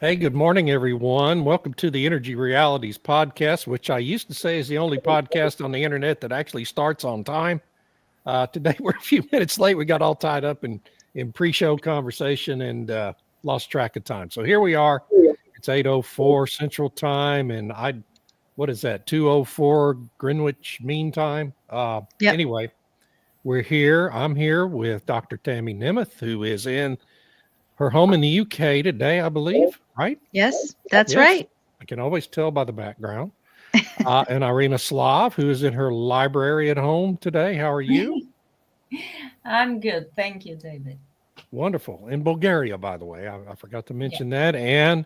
Hey, good morning, everyone. Welcome to the Energy Realities podcast, which I used to say is the only podcast on the internet that actually starts on time. Today, we're a few minutes late. We got all tied up in pre-show conversation and lost track of time. So here we are. It's 8:04 Central Time, and what is that? 2:04 Greenwich Mean Time. Yep. Anyway, we're here. I'm here with Dr. Tammy Nemeth, who is in her home in the UK today, I believe, right? Yes, that's Yes, right. I can always tell by the background. And Irina Slav, who is in her library at home today. How are you? I'm good. Thank you, David. Wonderful. In Bulgaria, by the way. I forgot to mention that. And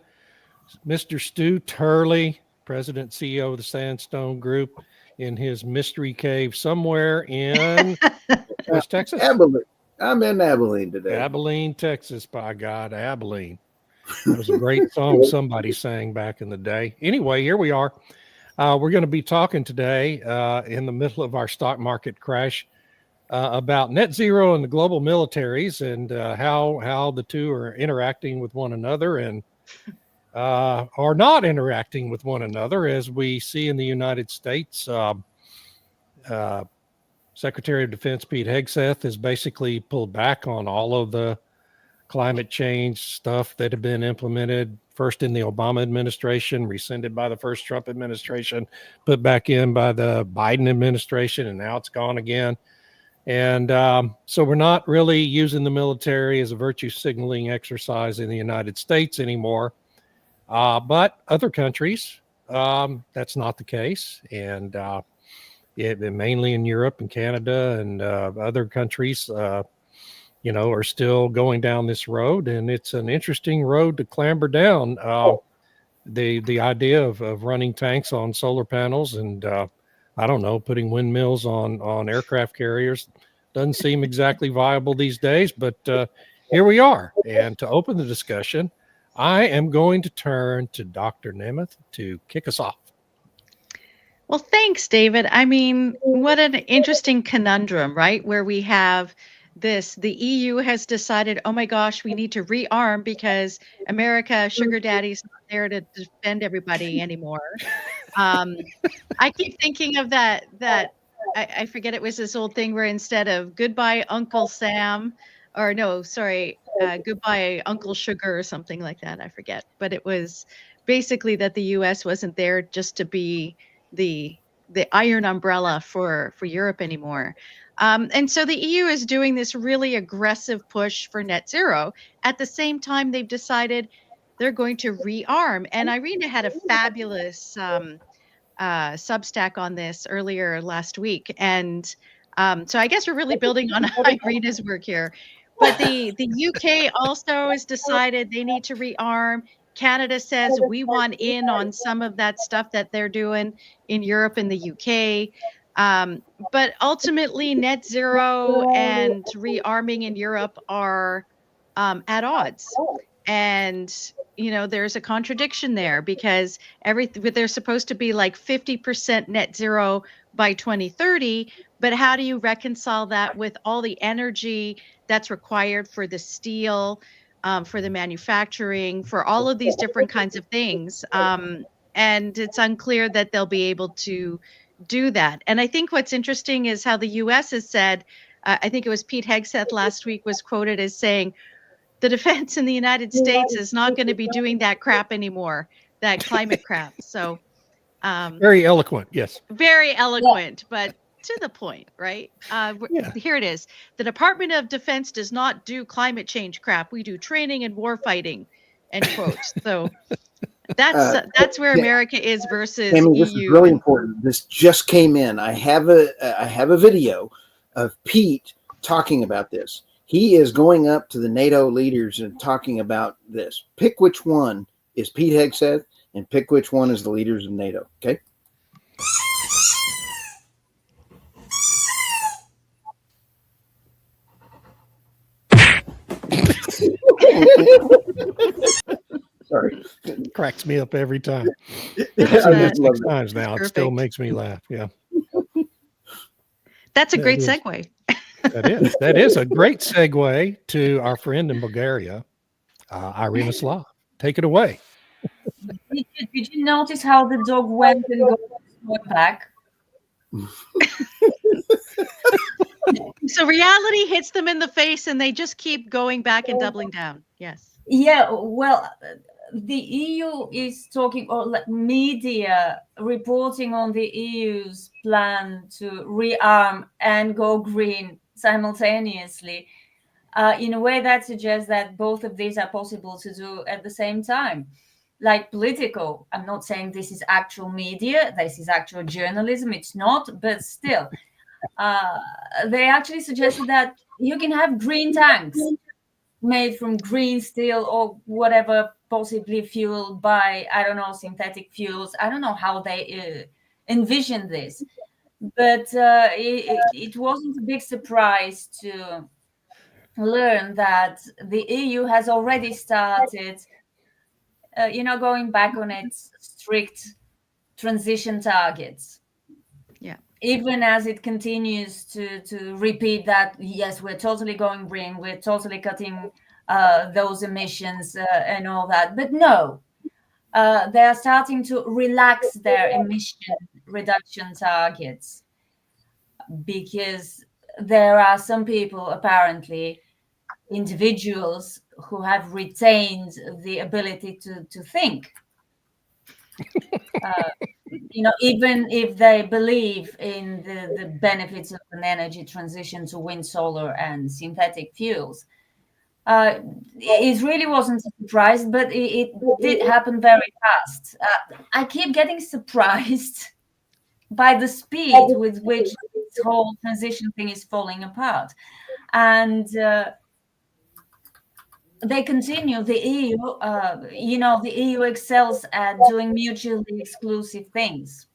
Mr. Stu Turley, President CEO of the Sandstone Group, in his mystery cave somewhere in West Texas. Abilene. I'm in Abilene today. Abilene, Texas, by God, Abilene. That was a great song somebody sang back in the day. Anyway, here we are. We're going to be talking today in the middle of our stock market crash about net zero and the global militaries and how the two are interacting with one another and are not interacting with one another, as we see in the United States. Secretary of Defense Pete Hegseth has basically pulled back on all of the climate change stuff that had been implemented first in the Obama administration, rescinded by the first Trump administration, put back in by the Biden administration, and now it's gone again. And so we're not really using the military as a virtue signaling exercise in the United States anymore. But other countries, that's not the case. And mainly in Europe and Canada and other countries, are still going down this road, and it's an interesting road to clamber down. The idea of running tanks on solar panels and I don't know, putting windmills on aircraft carriers doesn't seem exactly viable these days. But here we are, and to open the discussion, I am going to turn to Dr. Nemeth to kick us off. Well, thanks, David. I mean, what an interesting conundrum, right? Where we have the EU has decided, oh my gosh, we need to rearm because America, sugar daddy's not there to defend everybody anymore. I keep thinking of that I forget, it was this old thing where instead of goodbye Uncle Sam, or no, sorry, goodbye Uncle Sugar or something like that. I forget, but it was basically that the US wasn't there just to be the iron umbrella for Europe anymore. And so the EU is doing this really aggressive push for net zero. At the same time, they've decided they're going to rearm. And Irina had a fabulous Substack on this earlier last week. And so I guess we're really building on Irina's work here. But the UK also has decided they need to rearm. Canada says we want in on some of that stuff that they're doing in Europe and the UK. But ultimately, net zero and rearming in Europe are at odds. And, there's a contradiction there because they're supposed to be like 50% net zero by 2030. But how do you reconcile that with all the energy that's required for the steel, for the manufacturing, for all of these different kinds of things? And it's unclear that they'll be able to do that. And I think what's interesting is how the U.S. has said, I think it was Pete Hegseth last week was quoted as saying, the defense in the United States is not going to be doing that crap anymore, that climate crap. So Very eloquent, yes. Very eloquent, but to the point, right? Here it is. The Department of Defense does not do climate change crap. We do training and war fighting, end quote. So that's where America is versus Tammy, EU. this is really important. This just came in. I have a video of Pete talking about this. He is going up to the NATO leaders and talking about this. Pick which one is Pete Hegseth and pick which one is the leaders of NATO. Okay. Sorry. Cracks me up every time. That's 6 times now. It Perfect. still makes me laugh. Yeah. That's a great is. segue. That is a great segue to our friend in Bulgaria, Irina Slav. Take it away. Did you notice how the dog went and got back? So reality hits them in the face and they just keep going back and doubling down. Yes. Yeah, well, the EU is talking, or media reporting on the EU's plan to rearm and go green simultaneously, in a way that suggests that both of these are possible to do at the same time. Like Politico, I'm not saying this is actual media, this is actual journalism, it's not, but still, uh, they actually suggested that you can have green tanks made from green steel or whatever, possibly fueled by, I don't know, synthetic fuels. I don't know how they envision this, but it wasn't a big surprise to learn that the EU has already started, going back on its strict transition targets. Yeah. Even as it continues to repeat that, yes, we're totally going green, we're totally cutting those emissions and all that. But no, they are starting to relax their emission reduction targets because there are some people, apparently, individuals who have retained the ability to think. Even if they believe in the benefits of an energy transition to wind, solar, and synthetic fuels. It really wasn't a surprise, but it did happen very fast. I keep getting surprised by the speed with which this whole transition thing is falling apart. And they continue, the EU, the EU excels at doing mutually exclusive things.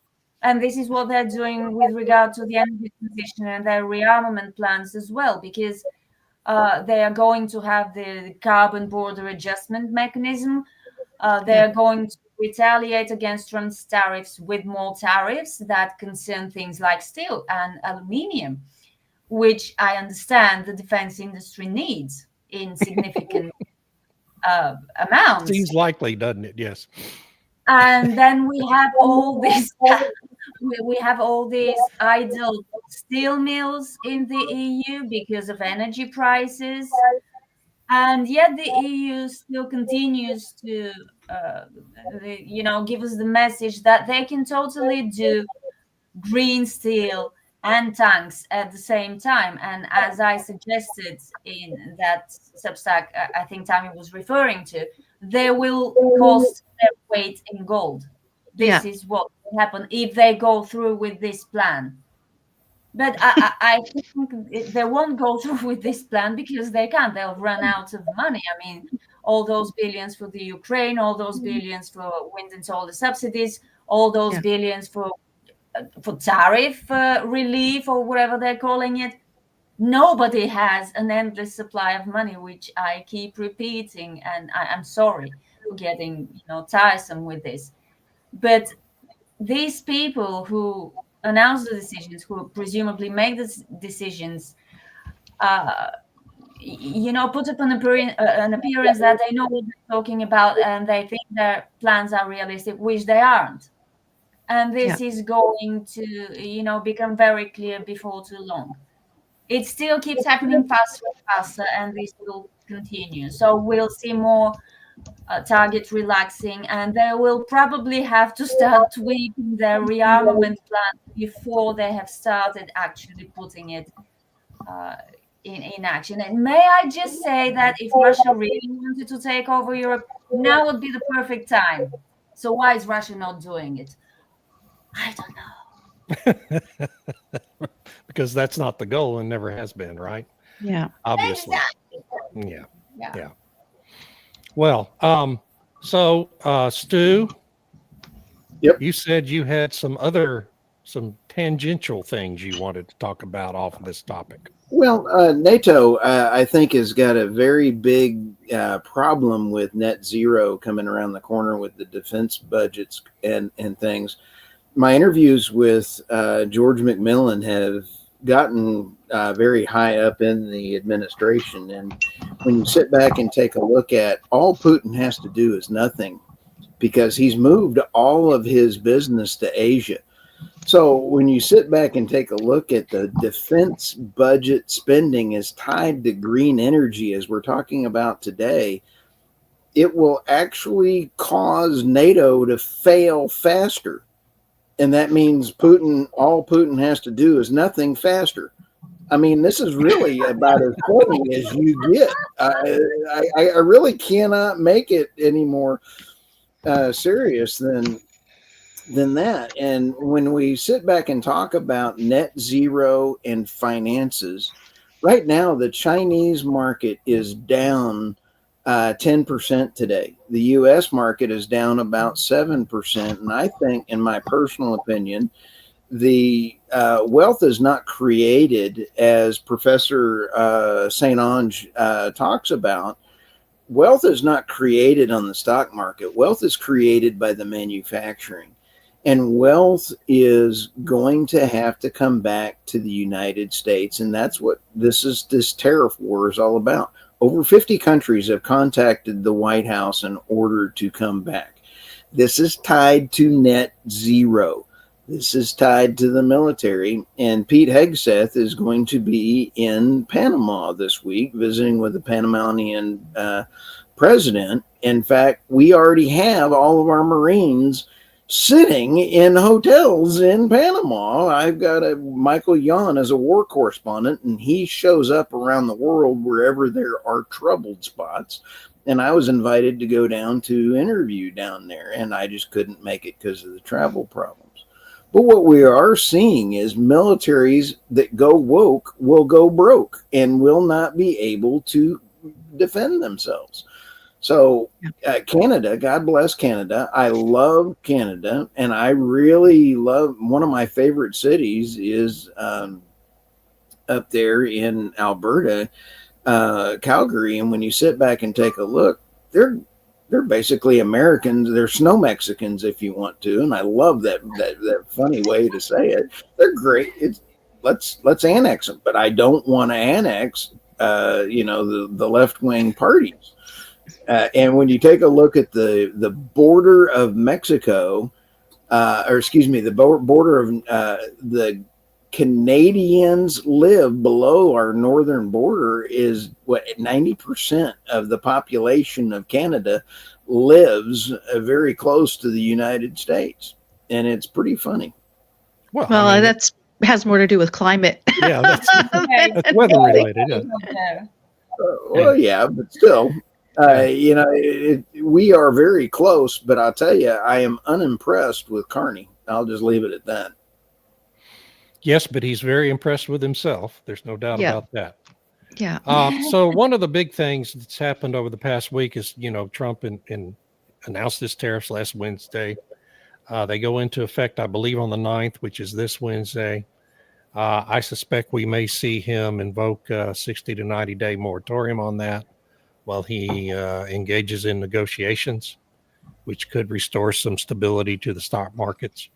And this is what they're doing with regard to the energy transition and their rearmament plans as well, because they are going to have the carbon border adjustment mechanism. They are going to retaliate against Trump's tariffs with more tariffs that concern things like steel and aluminium, which I understand the defense industry needs in significant amounts. Seems likely, doesn't it? Yes. And then we have all this we have all these idle steel mills in the EU because of energy prices, and yet the EU still continues to give us the message that they can totally do green steel and tanks at the same time. And as I suggested in that Substack, I think Tammy was referring to, they will cost their weight in gold. This is what will happen if they go through with this plan. But I think they won't go through with this plan because they can't. They'll run out of money. I mean, all those billions for the Ukraine, all those billions for wind and solar subsidies, all those billions for tariff relief or whatever they're calling it. Nobody has an endless supply of money, which I keep repeating, and I'm sorry for getting tiresome with this. But these people who announce the decisions, who presumably make the decisions, put up an appearance that they know what they're talking about and they think their plans are realistic, which they aren't. And this is going to, become very clear before too long. It still keeps happening faster and faster, and this will continue. So we'll see more target relaxing, and they will probably have to start tweaking their rearmament plan before they have started actually putting it in action. And may I just say that if Russia really wanted to take over Europe, now would be the perfect time. So why is Russia not doing it? I don't know. Because that's not the goal and never has been, right? Yeah. Obviously. Exactly. Yeah. Well, so Stu, Yep. You said you had some tangential things you wanted to talk about off of this topic. Well, NATO, I think, has got a very big problem with net zero coming around the corner with the defense budgets and things. My interviews with George McMillan have gotten very high up in the administration. And when you sit back and take a look at all Putin has to do is nothing because he's moved all of his business to Asia. So when you sit back and take a look at the defense budget spending is tied to green energy, as we're talking about today, it will actually cause NATO to fail faster. And that means all Putin has to do is nothing faster. I mean, this is really about as corny as you get. I really cannot make it any more serious than that. And when we sit back and talk about net zero and finances, right now the Chinese market is down 10% today. The U.S. market is down about 7%. And I think, in my personal opinion, the wealth is not created, as Professor St. Onge talks about. Wealth is not created on the stock market. Wealth is created by the manufacturing. And wealth is going to have to come back to the United States. And that's what this tariff war is all about. Over 50 countries have contacted the White House in order to come back. This is tied to net zero. This is tied to the military. And Pete Hegseth is going to be in Panama this week, visiting with the Panamanian president. In fact, we already have all of our Marines sitting in hotels in Panama. I've got Michael Yon as a war correspondent, and he shows up around the world wherever there are troubled spots. And I was invited to go down to interview down there, and I just couldn't make it because of the travel problems. But what we are seeing is militaries that go woke will go broke and will not be able to defend themselves. So Canada, God bless Canada. I love Canada, and I really love, one of my favorite cities is up there in Alberta, Calgary. And when you sit back and take a look, they're basically Americans. They're snow Mexicans, if you want to. And I love that funny way to say it. They're great. Let's annex them, but I don't want to annex the left-wing parties. And when you take a look at the border of Mexico, the border of the Canadians live below our northern border, is what 90% of the population of Canada lives very close to the United States. And it's pretty funny. Well, I mean, that's has more to do with climate. Yeah, that's weather related. Yeah. Well, yeah, but still. We are very close, but I'll tell you, I am unimpressed with Carney. I'll just leave it at that. Yes, but he's very impressed with himself. There's no doubt about that. Yeah. So one of the big things that's happened over the past week is, Trump announced his tariffs last Wednesday. They go into effect, I believe, on the 9th, which is this Wednesday. I suspect we may see him invoke a 60 to 90-day moratorium on that while he engages in negotiations, which could restore some stability to the stock markets.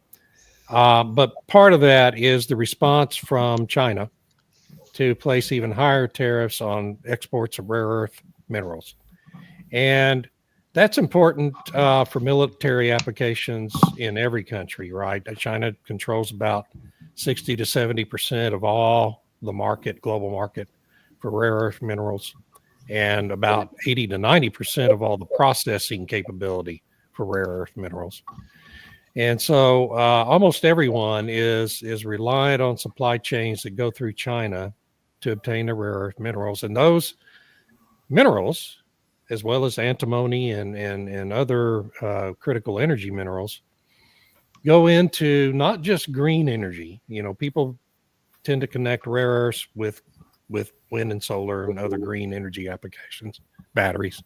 But part of that is the response from China to place even higher tariffs on exports of rare earth minerals. And that's important for military applications in every country, right? China controls about 60 to 70% of all the global market for rare earth minerals, and about 80 to 90% of all the processing capability for rare earth minerals. And so almost everyone is reliant on supply chains that go through China to obtain the rare earth minerals. And those minerals, as well as antimony and other critical energy minerals, go into not just green energy. People tend to connect rare earths with wind and solar and other green energy applications, batteries,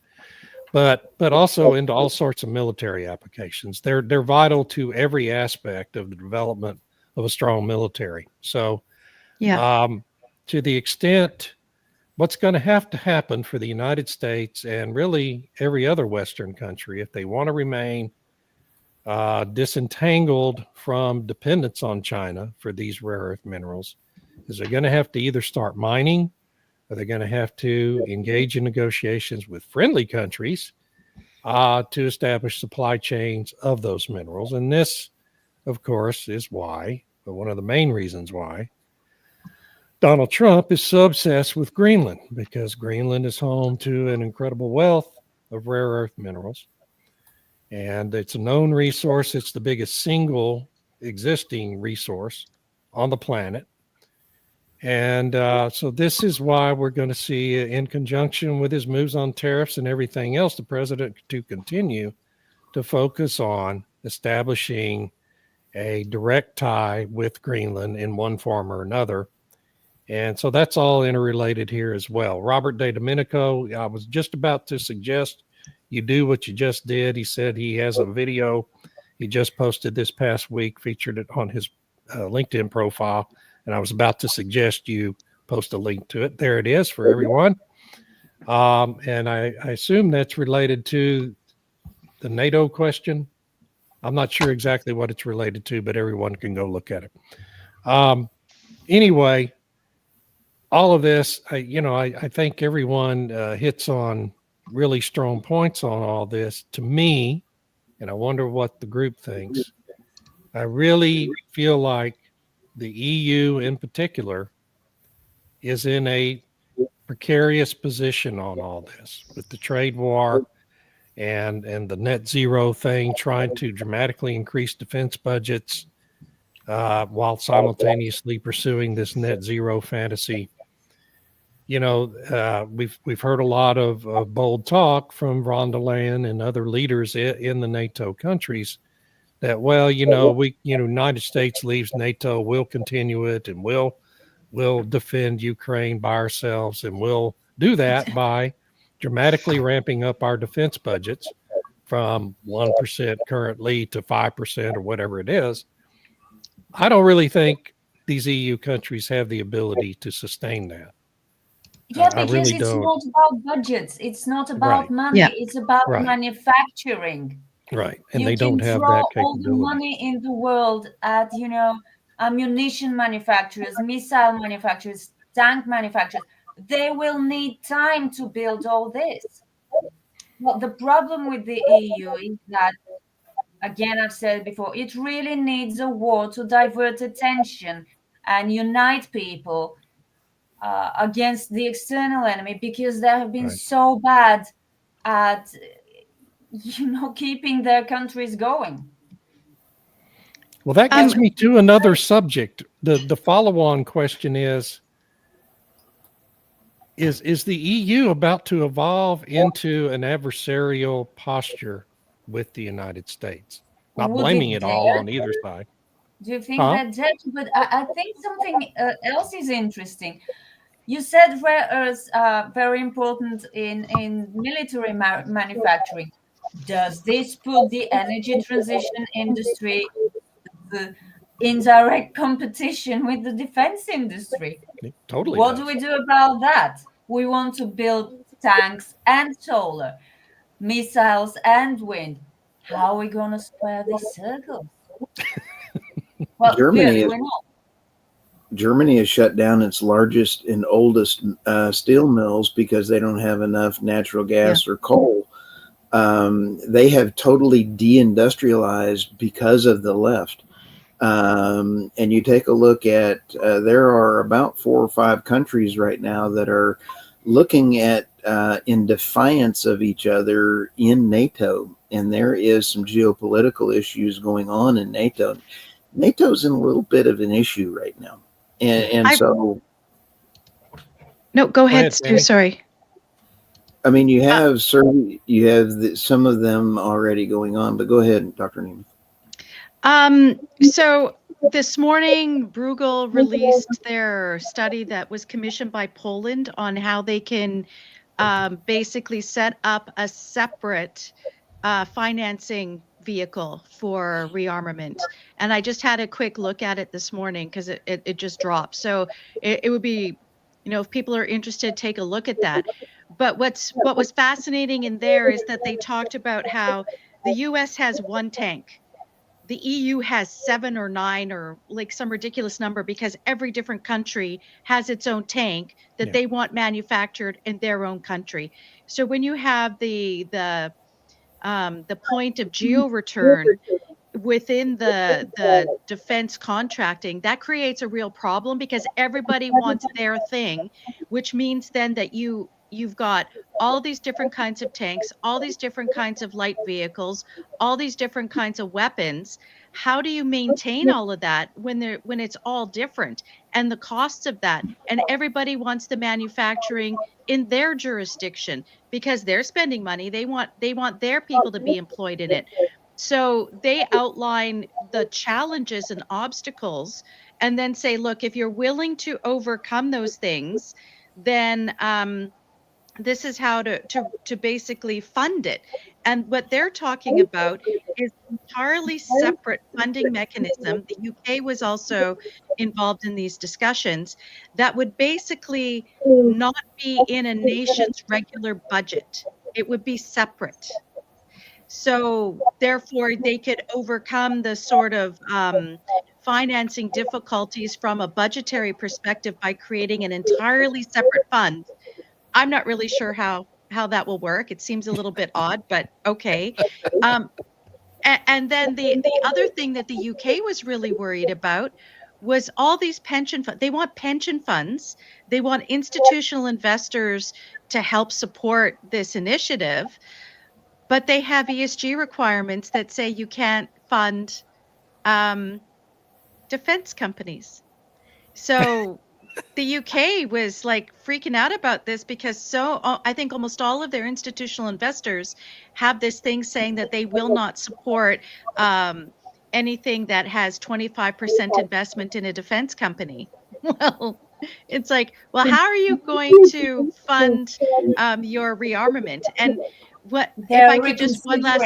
but also into all sorts of military applications. They're vital to every aspect of the development of a strong military. So, to the extent, what's going to have to happen for the United States and really every other Western country, if they want to remain disentangled from dependence on China for these rare earth minerals, is they're going to have to either start mining, or they're going to have to engage in negotiations with friendly countries to establish supply chains of those minerals. And this, of course, is why, but one of the main reasons why, Donald Trump is so obsessed with Greenland, because Greenland is home to an incredible wealth of rare earth minerals. And it's a known resource. It's the biggest single existing resource on the planet. And so this is why we're going to see, in conjunction with his moves on tariffs and everything else, the president to continue to focus on establishing a direct tie with Greenland in one form or another. And so that's all interrelated here as well. Robert De Domenico, I was just about to suggest you do what you just did. He said he has a video he just posted this past week, featured it on his LinkedIn profile. And I was about to suggest you post a link to it. There it is for everyone. And I assume that's related to the NATO question. I'm not sure exactly what it's related to, but everyone can go look at it. Anyway, all of this, I think everyone hits on really strong points on all this. To me, and I wonder what the group thinks, I really feel like the EU in particular is in a precarious position on all this, with the trade war and the net zero thing, trying to dramatically increase defense budgets while simultaneously pursuing this net zero fantasy. We've heard a lot of bold talk from von der Leyen and other leaders in the NATO countries that, United States leaves NATO, we'll continue it, and we'll defend Ukraine by ourselves, and we'll do that by dramatically ramping up our defense budgets from 1% currently to 5% or whatever it is. I don't really think these EU countries have the ability to sustain that. Yeah, I because really it's don't. not about budgets. It's not about Right. money. Yeah. It's about Right. manufacturing. Right. And You they can don't have throw that all the capability. money in the world at, ammunition manufacturers, missile manufacturers, tank manufacturers. They will need time to build all this. But the problem with the EU is that, again, I've said before, it really needs a war to divert attention and unite people against the external enemy, because they have been Right. so bad at keeping their countries going. Well, that gets me to another subject. The follow-on question is the EU about to evolve into an adversarial posture with the United States? Not Would blaming it it all dare on either side. Do you think Huh? that? But I think something else is interesting. You said rare earths are very important in military manufacturing. Does this put the energy transition industry the indirect competition with the defense industry? It totally What does. do we do about that? We want to build tanks and solar, missiles and wind. How are we going to square this circle? Well, clearly we're not. Germany has shut down its largest and oldest steel mills because they don't have enough natural gas or coal. They have totally deindustrialized because of the left. And you take a look at, there are about 4 or 5 countries right now that are looking at in defiance of each other in NATO. And there is some geopolitical issues going on in NATO. NATO's in a little bit of an issue right now. And so... No, go ahead, Stu. Tammy. Sorry. I mean, you have some of them already going on, but go ahead, Dr. Neiman. So this morning, Bruegel released their study that was commissioned by Poland on how they can basically set up a separate financing vehicle for rearmament. And I just had a quick look at it this morning because it just dropped. So it would be, if people are interested, take a look at that. But what was fascinating in there is that they talked about how the US has 1 tank. The EU has 7 or 9 or like some ridiculous number, because every different country has its own tank that they want manufactured in their own country. So when you have the the point of geo return within the defense contracting, that creates a real problem because everybody wants their thing, which means then that you've got all these different kinds of tanks, all these different kinds of light vehicles, all these different kinds of weapons. How do you maintain all of that when it's all different and the costs of that? And everybody wants the manufacturing in their jurisdiction because they're spending money. They want their people to be employed in it. So they outline the challenges and obstacles and then say, look, if you're willing to overcome those things, then this is how to basically fund it. And what they're talking about is an entirely separate funding mechanism. The UK was also involved in these discussions that would basically not be in a nation's regular budget. It would be separate. So therefore, they could overcome the sort of financing difficulties from a budgetary perspective by creating an entirely separate fund. I'm not really sure how that will work. It seems a little bit odd, but okay. Um, and then the other thing that the UK was really worried about was all these pension funds. They want pension funds. They want institutional investors to help support this initiative, but they have ESG requirements that say you can't fund defense companies. So the UK was like freaking out about this because I think almost all of their institutional investors have this thing saying that they will not support anything that has 25% investment in a defense company. Well, it's like, well, how are you going to fund your rearmament? And what if I could just one last.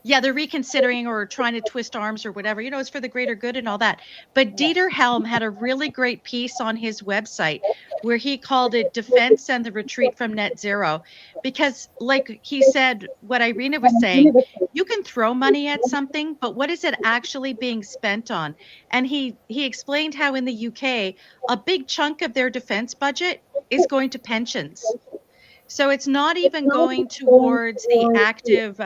Yeah, they're reconsidering or trying to twist arms or whatever. It's for the greater good and all that. But Dieter Helm had a really great piece on his website where he called it Defense and the Retreat from Net Zero. Because like he said, what Irina was saying, you can throw money at something, but what is it actually being spent on? And he explained how in the UK, a big chunk of their defense budget is going to pensions. So it's not even going towards the active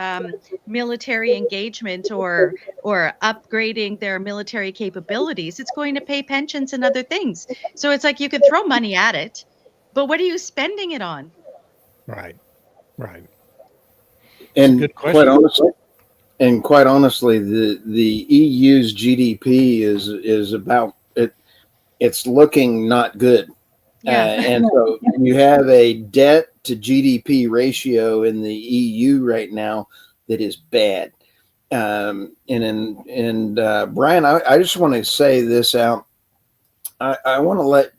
military engagement or upgrading their military capabilities. It's going to pay pensions and other things. So it's like you could throw money at it, but what are you spending it on? Right. And good question. quite honestly, the EU's GDP is about it. It's looking not good. Yeah. And so you have a debt to GDP ratio in the EU right now that is bad. Brian, I just want to say this out. I want to let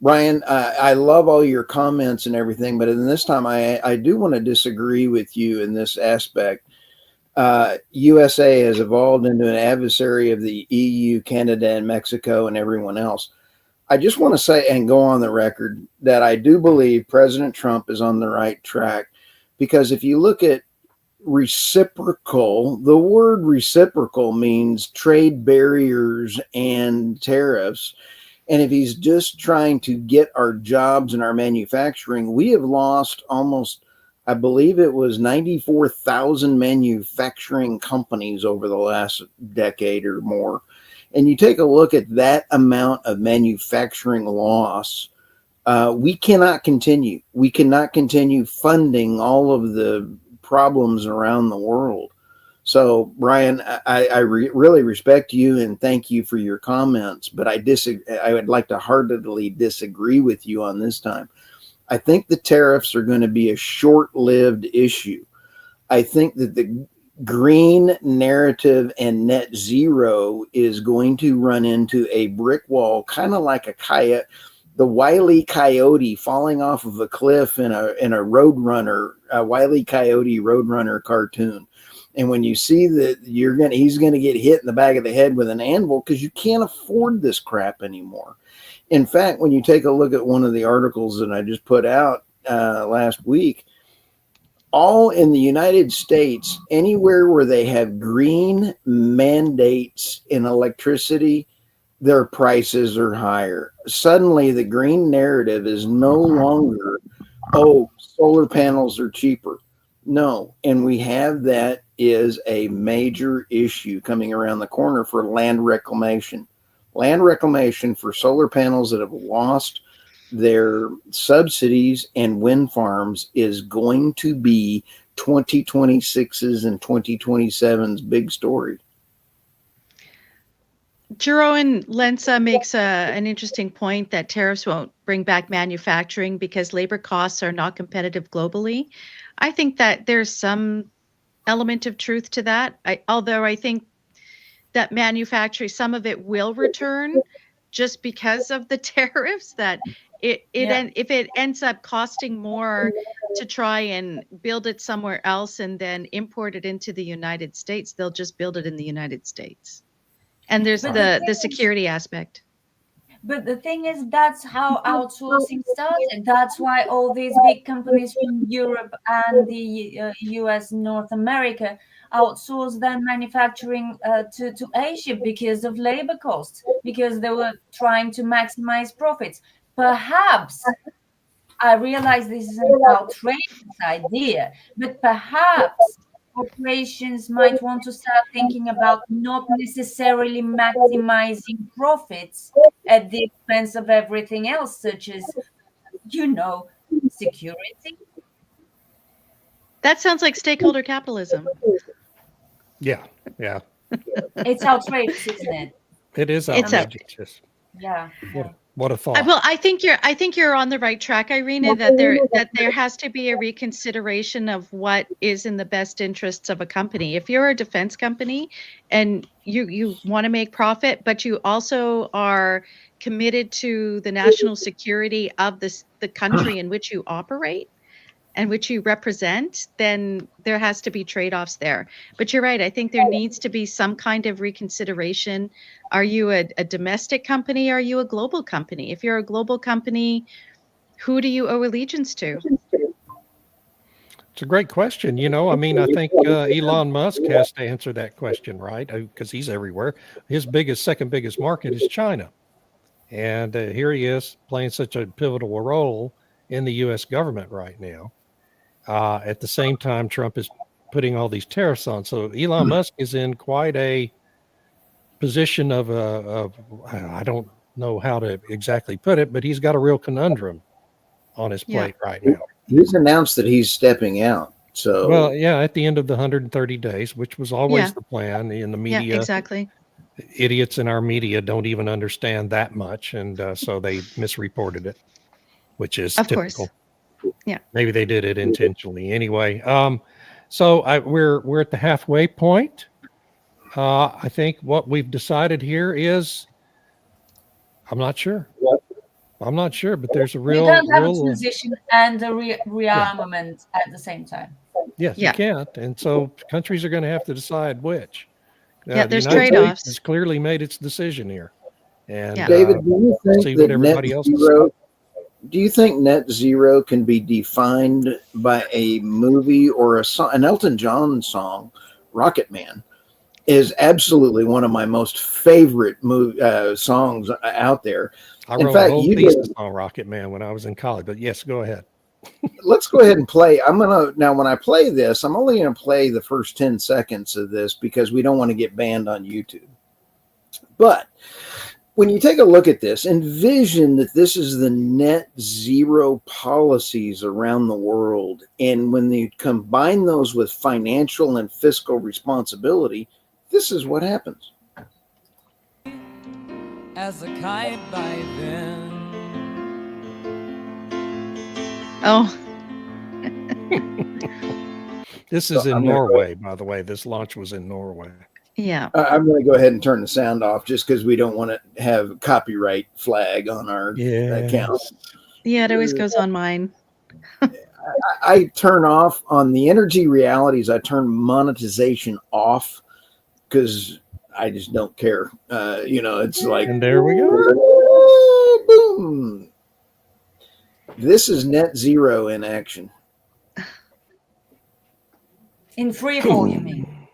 Brian, I love all your comments and everything, but in this time, I do want to disagree with you in this aspect. USA has evolved into an adversary of the EU, Canada, and Mexico, and everyone else. I just want to say and go on the record that I do believe President Trump is on the right track, because if you look at reciprocal, the word reciprocal means trade barriers and tariffs. And if he's just trying to get our jobs and our manufacturing, we have lost almost, I believe it was 94,000 manufacturing companies over the last decade or more. And you take a look at that amount of manufacturing loss, we cannot continue. We cannot continue funding all of the problems around the world. So, Brian, I really respect you and thank you for your comments, but I would like to heartily disagree with you on this time. I think the tariffs are going to be a short-lived issue. I think that the green narrative and net zero is going to run into a brick wall, kind of like the Wile E. Coyote falling off of a cliff in a Roadrunner, a Wile E. Coyote Roadrunner cartoon. And when you see that he's going to get hit in the back of the head with an anvil because you can't afford this crap anymore. In fact, when you take a look at one of the articles that I just put out last week, all in the United States, anywhere where they have green mandates in electricity, their prices are higher. Suddenly, the green narrative is no longer, solar panels are cheaper. No, and we have that is a major issue coming around the corner for land reclamation. Land reclamation for solar panels that have lost their subsidies and wind farms is going to be 2026's and 2027's big story. Jeroen Lenza makes an interesting point that tariffs won't bring back manufacturing because labor costs are not competitive globally. I think that there's some element of truth to that. Although I think that manufacturing, some of it will return just because of the tariffs, that if it ends up costing more to try and build it somewhere else and then import it into the United States, they'll just build it in the United States. And there's the security aspect. But the thing is, that's how outsourcing started. That's why all these big companies from Europe and the US, North America, outsourced their manufacturing to Asia because of labor costs, because they were trying to maximize profits. Perhaps, I realize this is an outrageous idea, but perhaps corporations might want to start thinking about not necessarily maximizing profits at the expense of everything else, such as, security. That sounds like stakeholder capitalism. Yeah. It's outrageous, isn't it? It is It's outrageous. Yeah. What a thought. Well, I think you're on the right track, Irina, that there has to be a reconsideration of what is in the best interests of a company. If you're a defense company and you want to make profit, but you also are committed to the national security of the country in which you operate and which you represent, then there has to be trade-offs there. But you're right. I think there needs to be some kind of reconsideration. Are you a domestic company? Are you a global company? If you're a global company, who do you owe allegiance to? It's a great question. I think Elon Musk has to answer that question, right? Because he's everywhere. His second biggest market is China. And here he is playing such a pivotal role in the U.S. government right now. At the same time, Trump is putting all these tariffs on. So Elon Musk is in quite a position of I don't know how to exactly put it, but he's got a real conundrum on his plate right now. He's announced that he's stepping out. So, well, yeah, at the end of the 130 days, which was always the plan in the media. Yeah, exactly. Idiots in our media don't even understand that much. And so they misreported it, which is of typical. Course. Yeah. Maybe they did it intentionally. Anyway, so we're at the halfway point. I think what we've decided here is, I'm not sure. But there's a real. You can't have a transition and a rearmament at the same time. Yes, you can't. And so countries are going to have to decide which. There's trade-offs. It's clearly made its decision here. And David, do you think that do you think net zero can be defined by a movie or a song? An Elton John song, Rocket Man, is absolutely one of my most favorite songs out there. I wrote a whole thesis on Rocket Man when I was in college, but yes, go ahead. Let's go ahead and play. Now when I play this, I'm only going to play the first 10 seconds of this because we don't want to get banned on YouTube. But when you take a look at this, envision that this is the net zero policies around the world. And when you combine those with financial and fiscal responsibility, this is what happens. As a kite by then. Oh. This is in Norway, by the way. This launch was in Norway. Yeah. I'm going to go ahead and turn the sound off just because we don't want to have a copyright flag on our account. Yeah, it always goes on mine. I turn off on the energy realities. I turn monetization off because I just don't care. It's like, and there we go. Boom. This is net zero in action. In free fall, you mean?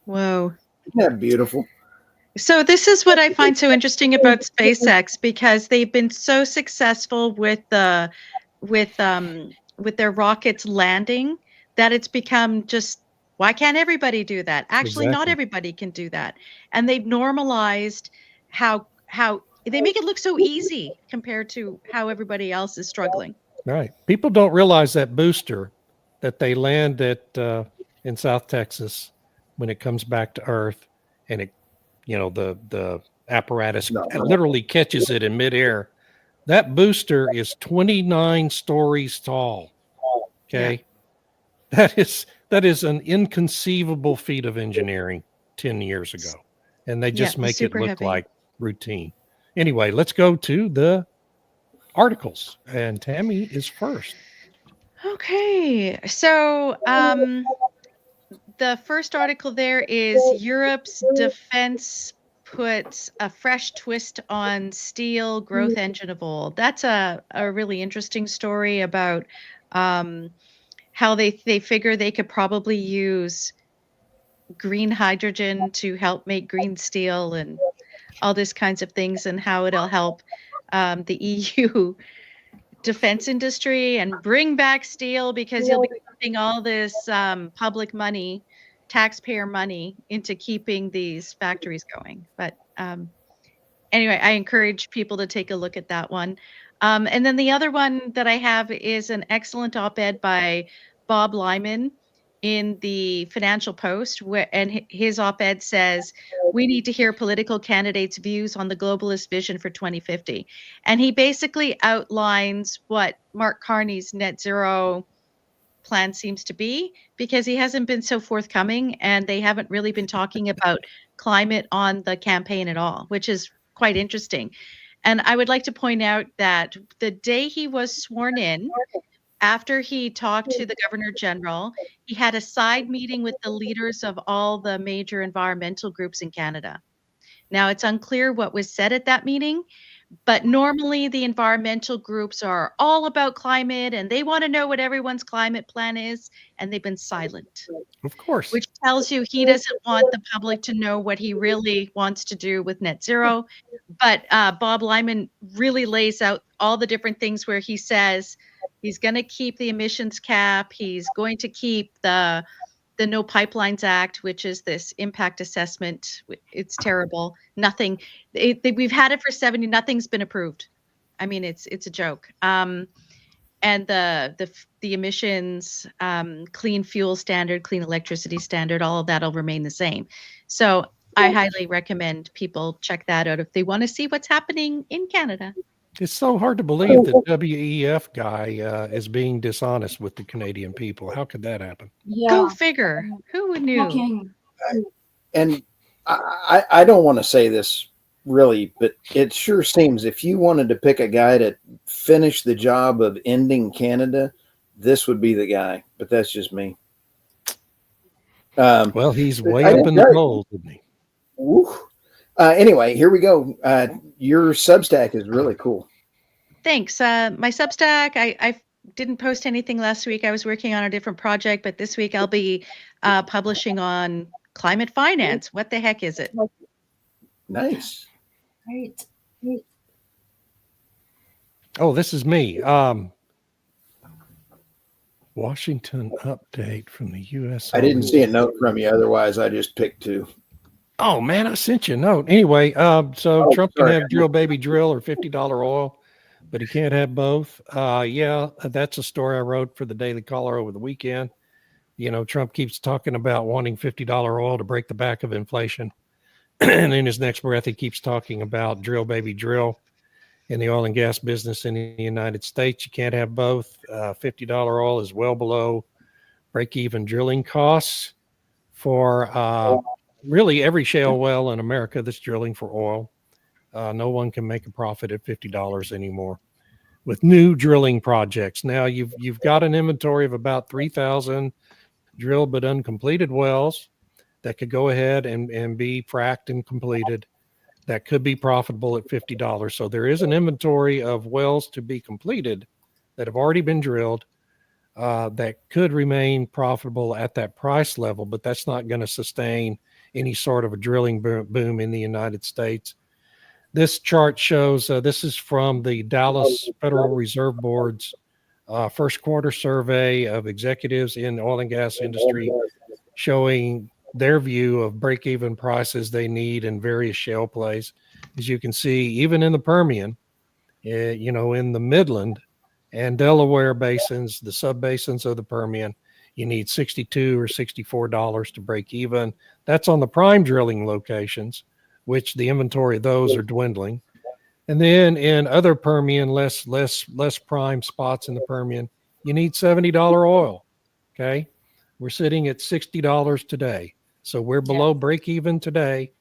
Whoa. Isn't that beautiful? So this is what I find so interesting about SpaceX, because they've been so successful with their rockets landing that it's become just, why can't everybody do that? Actually, not Exactly. everybody can do that. And they've normalized how they make it look so easy compared to how everybody else is struggling. Right. People don't realize that booster that they land at in South Texas when it comes back to Earth, and it, the apparatus No. literally catches it in midair. That booster is 29 stories tall. Okay. That is an inconceivable feat of engineering 10 years ago. And they just make it super look heavy. like routine. Anyway, let's go to the articles. And Tammy is first. Okay. So, the first article there is Europe's defense puts a fresh twist on steel growth engine of old. That's a really interesting story about how they figure they could probably use green hydrogen to help make green steel and all these kinds of things, and how it'll help the EU defense industry and bring back steel, because you'll be putting all this public money, taxpayer money, into keeping these factories going. But anyway, I encourage people to take a look at that one. And then the other one that I have is an excellent op-ed by Bob Lyman in the Financial Post, and his op-ed says, we need to hear political candidates' views on the globalist vision for 2050. And he basically outlines what Mark Carney's net zero plan seems to be, because he hasn't been so forthcoming, and they haven't really been talking about climate on the campaign at all, which is quite interesting. And I would like to point out that the day he was sworn in, after he talked to the Governor General, he had a side meeting with the leaders of all the major environmental groups in Canada. Now, it's unclear what was said at that meeting, but normally the environmental groups are all about climate and they want to know what everyone's climate plan is, and they've been silent. Of course. Which tells you he doesn't want the public to know what he really wants to do with net zero. But Bob Lyman really lays out all the different things where he says he's going to keep the emissions cap, he's going to keep the No Pipelines Act, which is this impact assessment. It's terrible. Nothing. We've had it for 70. Nothing's been approved. I mean, it's a joke. And the emissions, clean fuel standard, clean electricity standard, all of that'll remain the same. So I highly recommend people check that out if they want to see what's happening in Canada. It's so hard to believe the WEF guy is being dishonest with the Canadian people. How could that happen? Yeah. Go figure. Who knew? Shocking. And I don't want to say this really, but it sure seems if you wanted to pick a guy to finish the job of ending Canada, this would be the guy. But that's just me. Well, he's way up in the polls, isn't he? Woo. Anyway, here we go. Your Substack is really cool. Thanks. My Substack, I didn't post anything last week. I was working on a different project, but this week I'll be publishing on climate finance. What the heck is it? Nice. Great. Oh, this is me. Washington update from the U.S. I didn't see a note from you. Otherwise, I just picked two. Oh, man, I sent you a note. Anyway, so Trump can have drill, baby, drill or $50 oil, but he can't have both. Yeah, that's a story I wrote for the Daily Caller over the weekend. You know, Trump keeps talking about wanting $50 oil to break the back of inflation. And in his next breath, he keeps talking about drill, baby, drill in the oil and gas business in the United States. You can't have both. $50 oil is well below break-even drilling costs for really every shale well in America that's drilling for oil. No one can make a profit at $50 anymore with new drilling projects. Now you've got an inventory of about 3,000 drilled but uncompleted wells that could go ahead and be fracked and completed that could be profitable at $50. So there is an inventory of wells to be completed that have already been drilled that could remain profitable at that price level, but that's not going to sustain any sort of a drilling boom in the United States. This chart shows, this is from the Dallas Federal Reserve Board's first quarter survey of executives in the oil and gas industry showing their view of break-even prices they need in various shale plays. As you can see, even in the Permian, in the Midland and Delaware basins, the sub-basins of the Permian, you need $62 or $64 to break even. That's on the prime drilling locations, which the inventory of those are dwindling. And then in other Permian, less prime spots in the Permian, you need $70 oil. Okay. We're sitting at $60 today. So we're below break even today.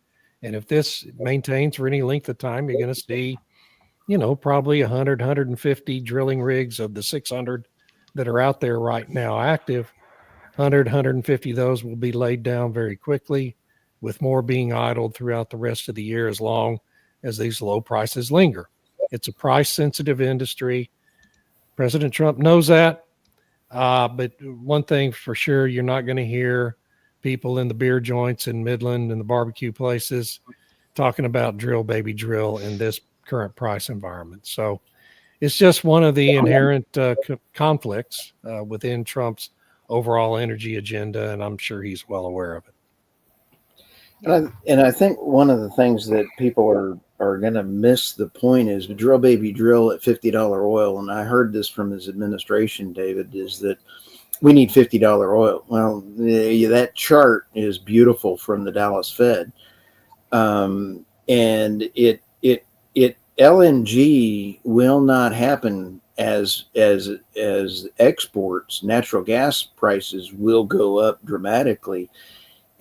And if this maintains for any length of time, you're going to see, probably 100, 150 drilling rigs of the 600 that are out there right now active. 100, 150 of those will be laid down very quickly, with more being idled throughout the rest of the year as long as these low prices linger. It's a price sensitive industry. President Trump knows that. But one thing for sure, you're not going to hear people in the beer joints in Midland and the barbecue places talking about drill, baby, drill in this current price environment. So it's just one of the inherent conflicts within Trump's overall energy agenda, and I'm sure he's well aware of it. And I think one of the things that people are going to miss the point is drill, baby, drill at $50 oil. And I heard this from his administration, David, is that we need $50 oil. Well, that chart is beautiful from the Dallas Fed. And it LNG will not happen as exports. Natural gas prices will go up dramatically.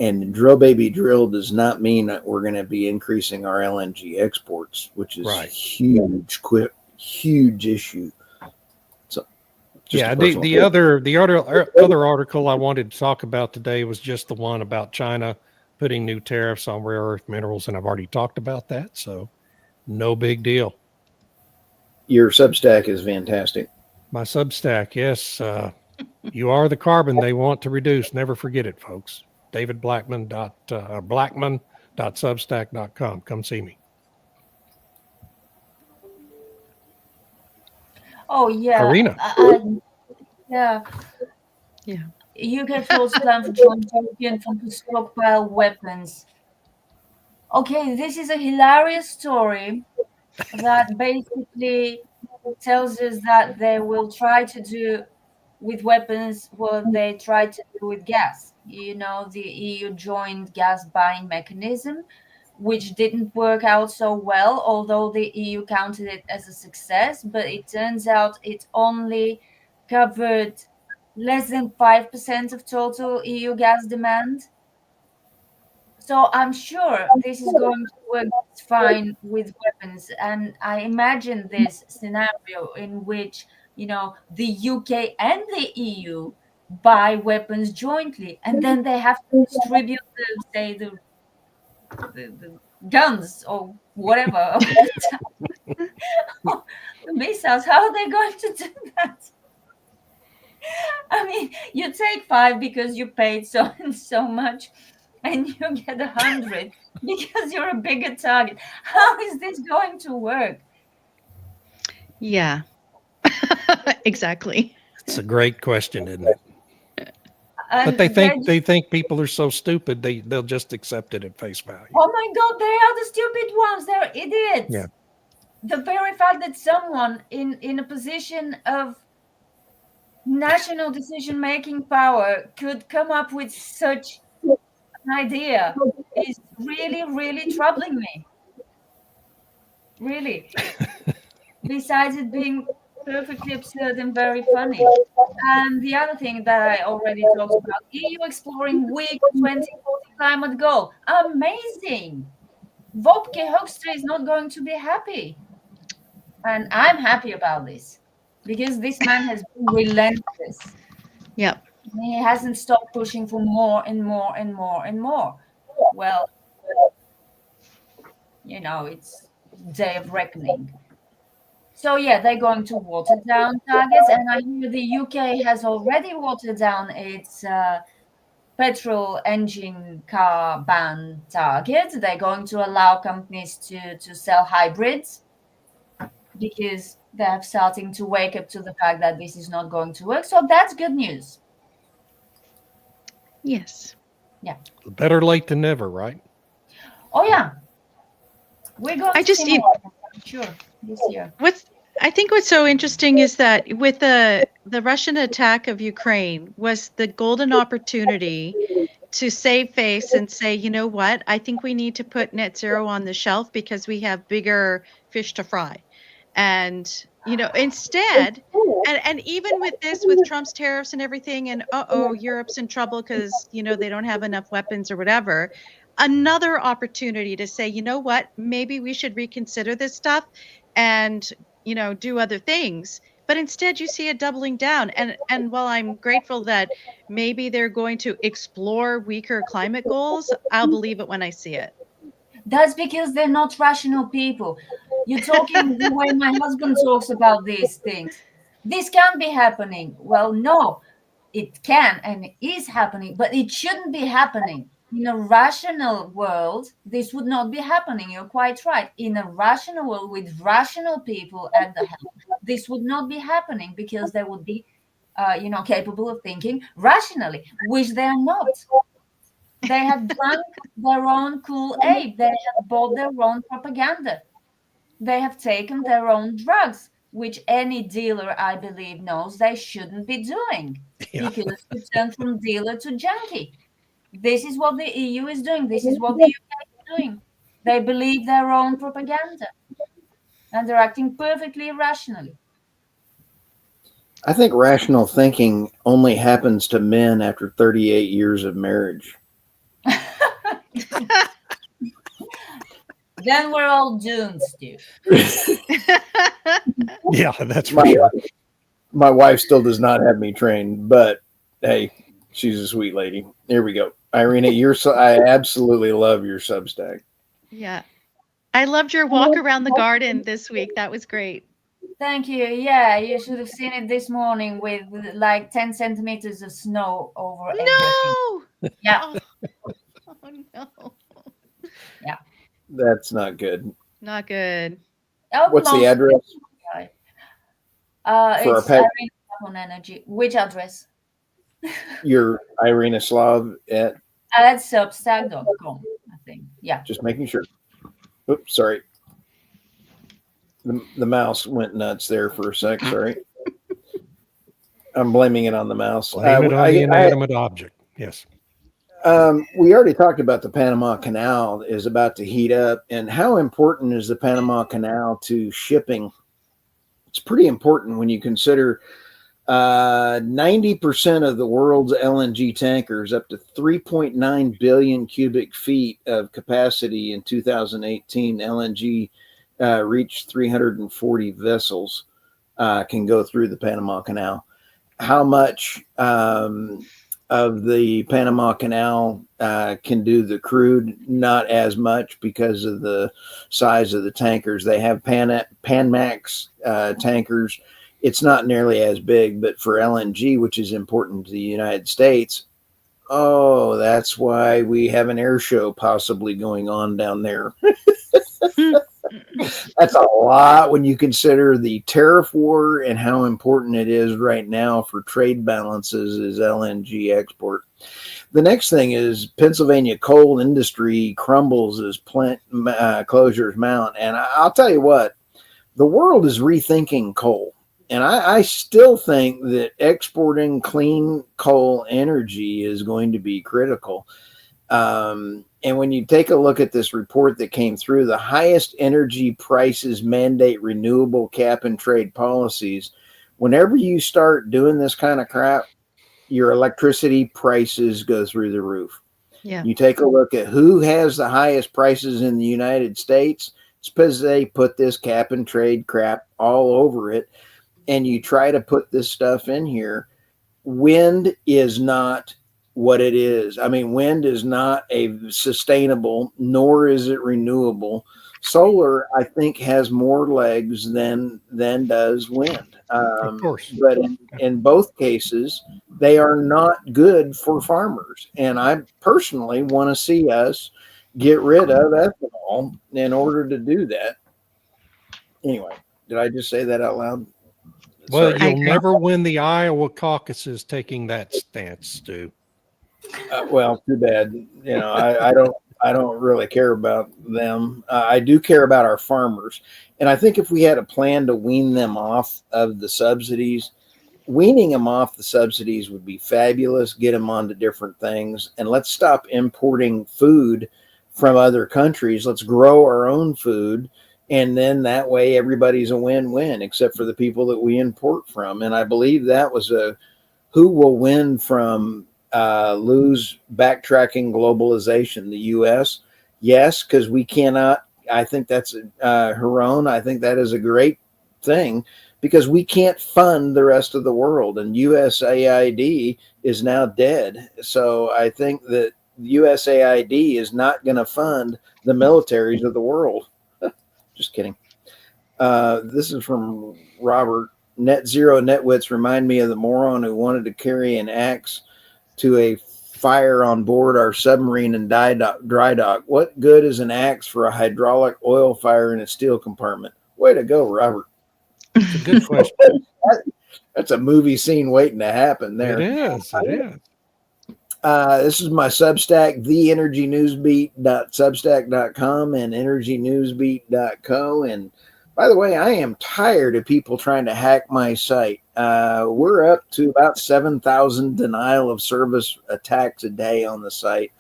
And drill, baby, drill does not mean that we're going to be increasing our LNG exports, which is right. huge issue. So, the other article I wanted to talk about today was just the one about China putting new tariffs on rare earth minerals, and I've already talked about that, so no big deal. Your Substack is fantastic. My Substack, yes. You are the carbon they want to reduce. Never forget it, folks. Blackman.substack.com. Come see me. Oh yeah, Arena. Yeah. UK floats plan for joint European front to stockpile weapons. Okay, this is a hilarious story that basically tells us that they will try to do with weapons what they tried to do with gas. The EU joint gas buying mechanism, which didn't work out so well, although the EU counted it as a success, but it turns out it only covered less than 5% of total EU gas demand. So I'm sure this is going to work fine with weapons. And I imagine this scenario in which, the UK and the EU buy weapons jointly, and then they have to distribute the guns or whatever, the missiles. How are they going to do that? I mean, you take 5 because you paid so and so much, and you get 100 because you're a bigger target. How is this going to work? Yeah, exactly. It's a great question, isn't it? But they think people are so stupid they'll just accept it at face value. Oh my God, they are the stupid ones. They're idiots. Yeah. The very fact that someone in a position of national decision-making power could come up with such an idea is really, really troubling me. Really. Besides it being perfectly absurd and very funny. And the other thing that I already talked about, EU exploring weak 2040 climate goal. Amazing. Wopke Hoekstra is not going to be happy. And I'm happy about this because this man has been relentless. Yep. He hasn't stopped pushing for more and more and more and more. Well, it's day of reckoning. So yeah, they're going to water down targets, and I hear the UK has already watered down its petrol engine car ban target. They're going to allow companies to sell hybrids. because they're starting to wake up to the fact that this is not going to work. So that's good news. Yes. Better late than never, right? Oh yeah, we're going I to just see you, more, I'm sure, this year. I think what's so interesting is that with the Russian attack of Ukraine was the golden opportunity to save face and say, you know what, I think we need to put net zero on the shelf because we have bigger fish to fry. And, instead, and even with this, with Trump's tariffs and everything, and Europe's in trouble because, they don't have enough weapons or whatever. Another opportunity to say, you know what, maybe we should reconsider this stuff and, do other things. But instead, you see it doubling down. And while I'm grateful that maybe they're going to explore weaker climate goals, I'll believe it when I see it. That's because they're not rational people. You're talking the way my husband talks about these things. This can't be happening. Well, no, it can and it is happening, but it shouldn't be happening. In a rational world, this would not be happening. You're quite right. In a rational world with rational people at the helm, this would not be happening because they would be, capable of thinking rationally, which they are not. They have drunk their own Kool-Aid. They have bought their own propaganda. They have taken their own drugs, which any dealer, I believe, knows they shouldn't be doing Yeah. because you turn from dealer to junkie. This is what the EU is doing. This is what the UK is doing. They believe their own propaganda and they're acting perfectly irrationally. I think rational thinking only happens to men after 38 years of marriage. Then we're all doomed, Stu. Yeah, that's for sure. My wife still does not have me trained, but hey, she's a sweet lady. Here we go. Irina, I absolutely love your Substack. Yeah. I loved your walk around the garden this week. That was great. Thank you. Yeah, you should have seen it this morning with like 10 centimeters of snow over everything. No. Yeah. Oh no. Yeah. That's not good. Not good. Oh, What's the address for it's our pet? Irene on Energy. Which address? Your Irina Slav at At substack.com, I think. Yeah. just making sure. Oops, sorry. The mouse went nuts there for a sec. Sorry. I'm blaming it on the mouse. Blame it on the inanimate object. Yes. We already talked about the Panama Canal is about to heat up, and how important is the Panama Canal to shipping? It's pretty important when you consider 90% of the world's LNG tankers, up to 3.9 billion cubic feet of capacity in 2018. LNG reached 340 vessels can go through the Panama Canal. How much of the Panama Canal can do the crude? Not as much because of the size of the tankers. They have Panmax tankers. It's not nearly as big, but for LNG, which is important to the United States, that's why we have an air show possibly going on down there. That's a lot when you consider the tariff war and how important it is right now for trade balances is LNG export. The next thing is Pennsylvania coal industry crumbles as plant closures mount. And I'll tell you what, the world is rethinking coal. And I still think that exporting clean coal energy is going to be critical. And when you take a look at this report that came through, the highest energy prices mandate renewable cap and trade policies. Whenever you start doing this kind of crap, your electricity prices go through the roof. Yeah. You take a look at who has the highest prices in the United States. It's because they put this cap and trade crap all over it. And you try to put this stuff in here. Wind is not what it is. I mean, wind is not a sustainable, nor is it renewable. Solar, I think, has more legs than does wind. Of course. But in both cases, they are not good for farmers. And I personally want to see us get rid of ethanol in order to do that. Anyway. Did I just say that out loud? Well, Sorry. I you'll agree. never win the Iowa caucuses taking that stance, Stu. Well, too bad. I don't really care about them. I do care about our farmers, and I think if we had a plan to wean them off of the subsidies, weaning them off the subsidies would be fabulous. Get them onto different things, and let's stop importing food from other countries. Let's grow our own food, and then that way everybody's a win-win, except for the people that we import from. And I believe that was a who will win from lose backtracking globalization? The U.S. Yes, because we cannot. I think that's Huron. I think that is a great thing because we can't fund the rest of the world, and USAID is now dead. So I think that USAID is not going to fund the militaries of the world. Just kidding. This is from Robert. Net zero netwits remind me of the moron who wanted to carry an axe to a fire on board our submarine in dry dock. What good is an axe for a hydraulic oil fire in a steel compartment? Way to go, Robert. It's a good question. That's a movie scene waiting to happen there. It is. It is. This is my Substack, theenergynewsbeat.substack.com and energynewsbeat.co. And by the way, I am tired of people trying to hack my site. We're up to about 7,000 denial of service attacks a day on the site.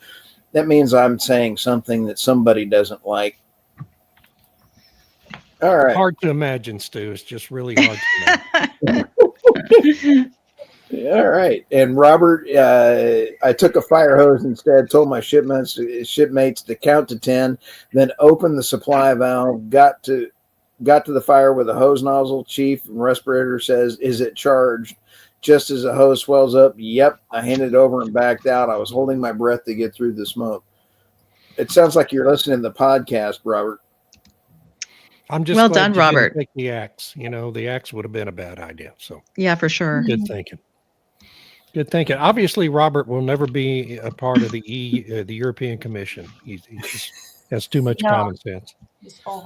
That means I'm saying something that somebody doesn't like. All right. Hard to imagine, Stu. It's just really hard to imagine. All right. And Robert, I took a fire hose instead, told my shipmates to count to 10, then opened the supply valve, got to the fire with a hose nozzle. Chief and respirator says, "Is it charged?" Just as the hose swells up, yep, I handed it over and backed out. I was holding my breath to get through the smoke. It sounds like you're listening to the podcast, Robert. I'm just Well glad done, you didn't Robert. take the axe. The axe would have been a bad idea. So Yeah, for sure. good thinking. Good thinking. Obviously, Robert will never be a part of the European Commission. He just has too much common sense.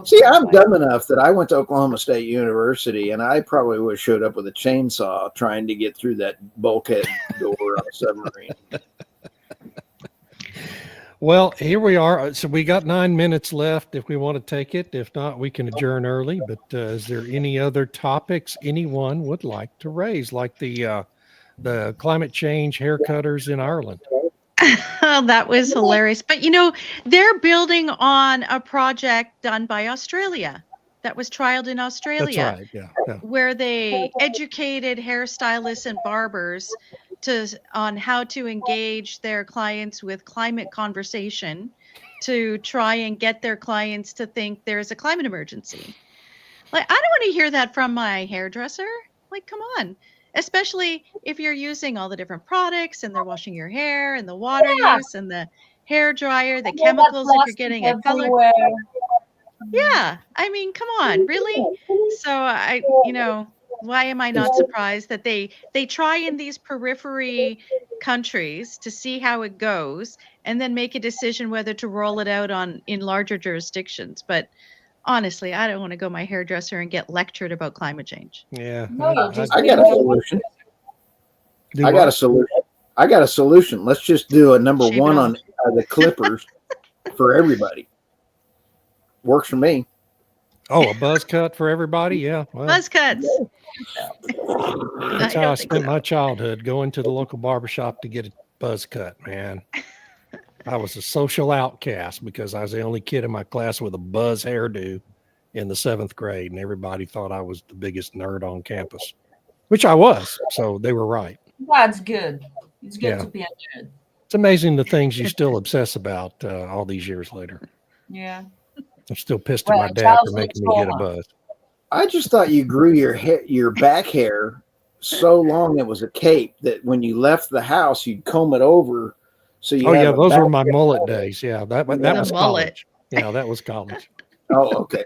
See, I'm dumb enough that I went to Oklahoma State University, and I probably would have showed up with a chainsaw trying to get through that bulkhead door on a submarine. Well, here we are. So we got 9 minutes left if we want to take it. If not, we can adjourn early. But is there any other topics anyone would like to raise, like the climate change haircutters in Ireland? Oh, that was hilarious. But they're building on a project done by Australia that was trialed in Australia. That's right. Yeah. Where they educated hairstylists and barbers on how to engage their clients with climate conversation to try and get their clients to think there's a climate emergency. Like, I don't want to hear that from my hairdresser. Like, come on. Especially if you're using all the different products and they're washing your hair and the water use and the hair dryer, the chemicals if you're getting a color. Yeah. I mean, come on, really? So why am I not surprised that they try in these periphery countries to see how it goes and then make a decision whether to roll it out in larger jurisdictions. But honestly, I don't want to go my hairdresser and get lectured about climate change. Yeah. No, I got a solution. I got a solution. Let's just do a number Shave it one off. on the clippers for everybody. Works for me. Oh, a buzz cut for everybody? Yeah. Well, Buzz cuts. that's how I spent my childhood, going to the local barbershop to get a buzz cut, man. I was a social outcast because I was the only kid in my class with a buzz hairdo in the 7th grade, and everybody thought I was the biggest nerd on campus, which I was. So they were right. That's good. It's good Yeah. to be a nerd. It's amazing the things you still obsess about all these years later. Yeah. I'm still pissed at my Well, dad for childhood making me get a trauma. buzz. I just thought you grew your back hair so long it was a cape that when you left the house you'd comb it over. So you Oh have yeah, a those back were my hair. mullet days. Yeah, that was The mullet. college. Yeah, that was college. Oh, okay.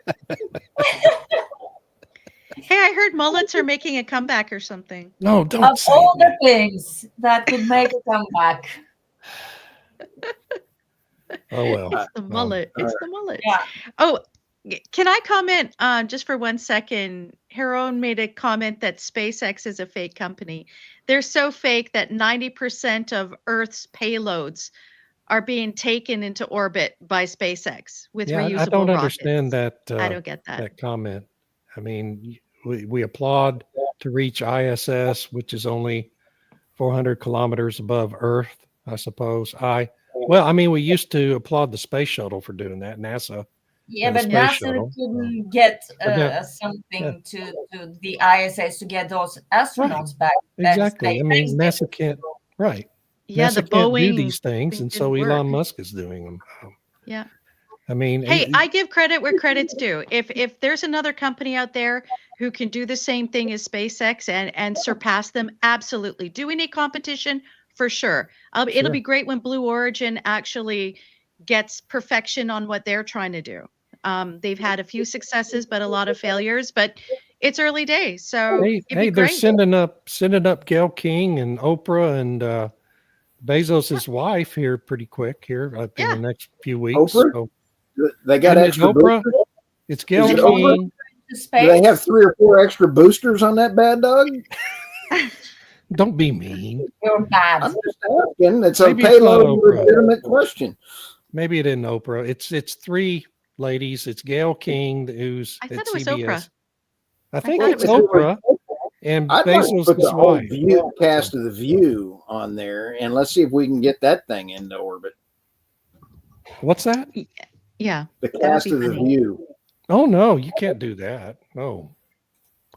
Hey, I heard mullets are making a comeback or something. No, don't Of say all that. the things that could make a comeback. Oh well. It's the mullet. It's the mullet. Yeah. Oh, Can I comment just for 1 second? Heron made a comment that SpaceX is a fake company. They're so fake that 90% of Earth's payloads are being taken into orbit by SpaceX with Yeah, I reusable don't rockets. understand that I don't get that. that comment. I mean, we applaud to reach ISS, which is only 400 kilometers above Earth, I suppose. Well, I mean, we used to applaud the space shuttle for doing that, NASA Yeah, and the but space NASA shuttle. couldn't get But now, yeah, something to the ISS to get those astronauts back and exactly. say I mean, thanks to NASA can't, right. Yeah, the NASA can't do Boeing these things, thing and didn't so work. Elon Musk is doing them. Yeah. I mean, Hey, I give credit where credit's due. If there's another company out there who can do the same thing as SpaceX and surpass them, absolutely. Do we need competition? For sure. It'll Sure. be great when Blue Origin actually gets perfection on what they're trying to do. They've had a few successes, but a lot of failures. But it's early days, so Hey, it'd be they're great. sending up Gail King and Oprah and Bezos's wife here pretty quick here in the Yeah. next few weeks. Oprah? So, They got isn't it extra Oprah? boosters? It's Gail it Oprah? King. to Do they have space. 3 or 4 extra boosters on that bad dog? Don't be mean. You're bad. I'm just asking. It's Maybe a it's not payload Oprah. legitimate question. Maybe it isn't Oprah. It's 3 ladies. It's Gail King, who's I at thought it was CBS. Oprah. I think thought it it's was Oprah and I'd like to put Bezos' the whole wife. cast of The View on there, and let's see if we can get that thing into orbit. What's that? Yeah. The would cast be of The funny. View. Oh no, you can't do that. No.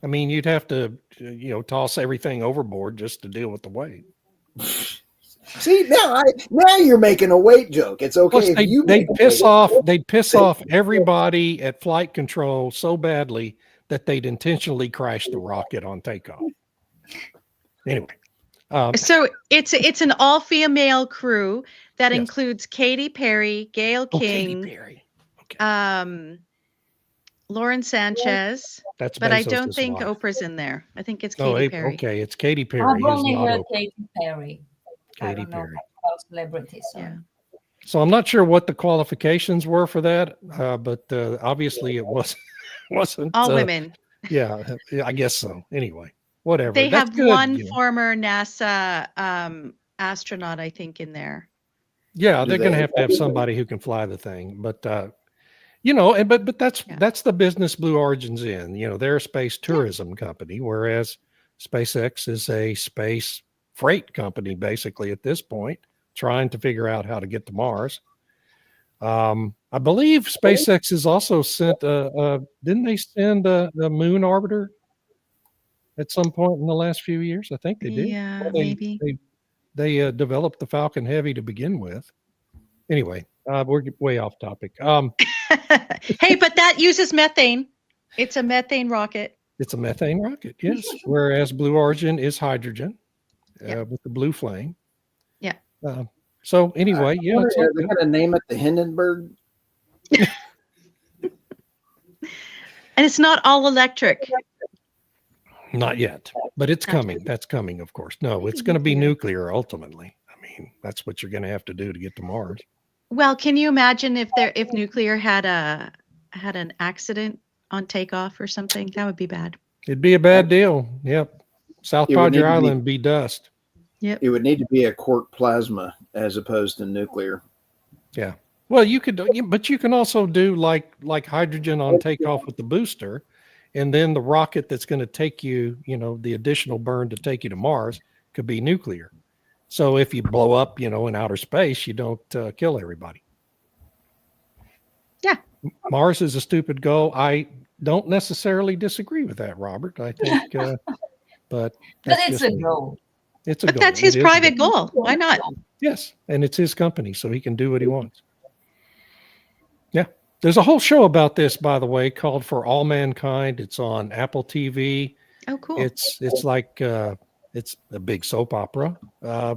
I mean, you'd have to, toss everything overboard just to deal with the weight. See, now you're making a weight joke. It's okay Plus, if you they'd make a piss weight off. joke. They'd piss off everybody at flight control so badly that they'd intentionally crash the rocket on takeoff. Anyway, So it's an all-female crew that Yes. includes Katy Perry, Gail Katy King, Perry. Okay, Lauren Sanchez, that's but I Bezos' don't think wife. Oprah's in there. I think it's No, Katy Perry. okay, it's Katy Perry. I've Who's only not heard Oprah. Katy Perry. I Katy don't know Perry. about celebrities. So. Yeah. So I'm not sure what the qualifications were for that, but obviously it wasn't. All women. Yeah, I guess so. Anyway, whatever. They That's have good. one former NASA astronaut, I think, in there. Yeah, Do they're going to they? have somebody who can fly the thing, but but that's the business Blue Origin's in. They're a space tourism company, whereas SpaceX is a space freight company, basically at this point, trying to figure out how to get to Mars. I believe SpaceX has also sent didn't they send a moon orbiter at some point in the last few years? I think they did. Yeah, They- maybe. They developed the Falcon Heavy to begin with. Anyway, we're way off topic. Hey, but that uses methane. It's a methane rocket. It's a methane rocket, yes. Whereas Blue Origin is hydrogen with the blue flame. Yeah. So anyway, yeah, it's all They're good. going to name it the Hindenburg. And it's not all electric. Not yet, but it's coming. That's coming, of course. No, it's going to be nuclear ultimately. I mean, that's what you're going to have to do to get to Mars. Well, can you imagine if nuclear had an accident on takeoff or something? That would be bad. It'd be a bad deal. Yep. South It would need Padre to be- Island be dust. It would need to be a quark plasma as opposed to nuclear. Yeah. Well, you could, but you can also do like hydrogen on takeoff with the booster, and then the rocket that's going to take you, the additional burn to take you to Mars could be nuclear. So if you blow up, in outer space, you don't kill everybody. Yeah. Mars is a stupid goal. I don't necessarily disagree with that, Robert. I think, but that's it's just a me. goal. It's a But goal. that's his It is a private goal. Why not? Yes, and it's his company, so he can do what he wants. Yeah, there's a whole show about this, by the way, called For All Mankind. It's on Apple TV. Oh, cool. It's like it's a big soap opera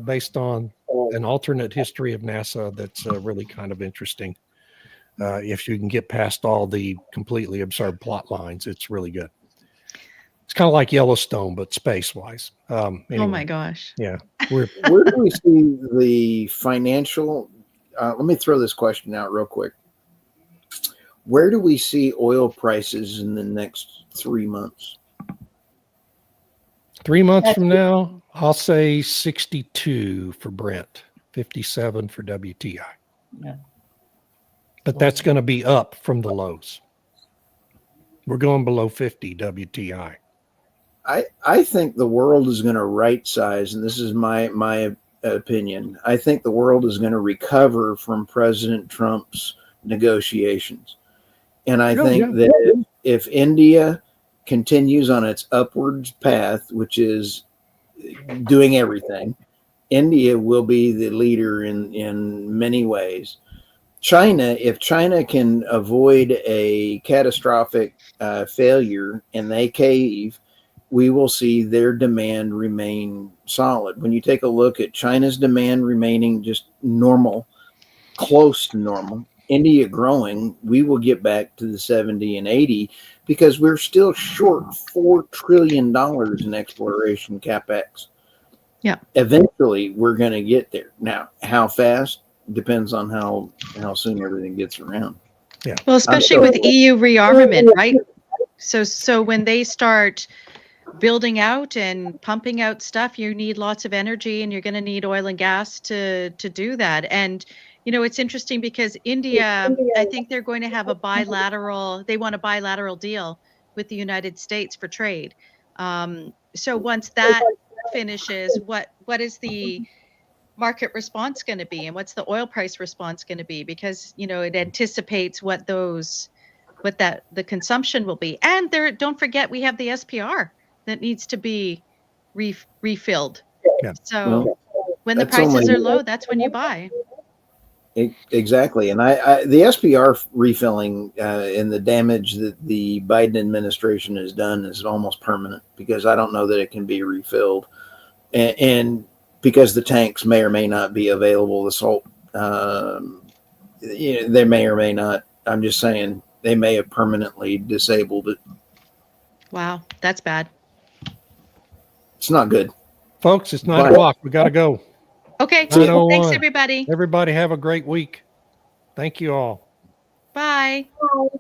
based on an alternate history of NASA that's really kind of interesting. If you can get past all the completely absurd plot lines, it's really good. It's kind of like Yellowstone, but space-wise. Anyway, Oh my gosh. yeah, Where do we see the financial? Let me throw this question out real quick. Where do we see oil prices in the next 3 months? 3 months from now, I'll say 62 for Brent, 57 for WTI. Yeah. But that's going to be up from the lows. We're going below 50 WTI. I think the world is going to right size, and this is my opinion. I think the world is going to recover from President Trump's negotiations. And I think that if India continues on its upwards path, which is doing everything, India will be the leader in many ways. China, if China can avoid a catastrophic failure and they cave, we will see their demand remain solid. When you take a look at China's demand remaining just normal, close to normal, India growing, we will get back to the 70 and 80 because we're still short $4 trillion in exploration capex. Yeah. Eventually, we're going to get there. Now, how fast depends on how soon everything gets around. Yeah. Well, especially with EU rearmament, right? So when they start building out and pumping out stuff, you need lots of energy, and you're going to need oil and gas to do that. And it's interesting because India, I think they're going to have they want a bilateral deal with the United States for trade. So once that finishes, what is the market response going to be, and what's the oil price response going to be? Because it anticipates what the consumption will be. And don't forget, we have the SPR that needs to be refilled. Yeah. So when the prices are low, that's when you buy. Exactly. And the SPR refilling and the damage that the Biden administration has done is almost permanent, because I don't know that it can be refilled. And because the tanks may or may not be available, the salt, they may or may not. I'm just saying they may have permanently disabled it. Wow, that's bad. It's not good. Folks, it's 9 o'clock. We got to go. Okay. 9:01. Thanks, everybody. Everybody have a great week. Thank you all. Bye. Bye.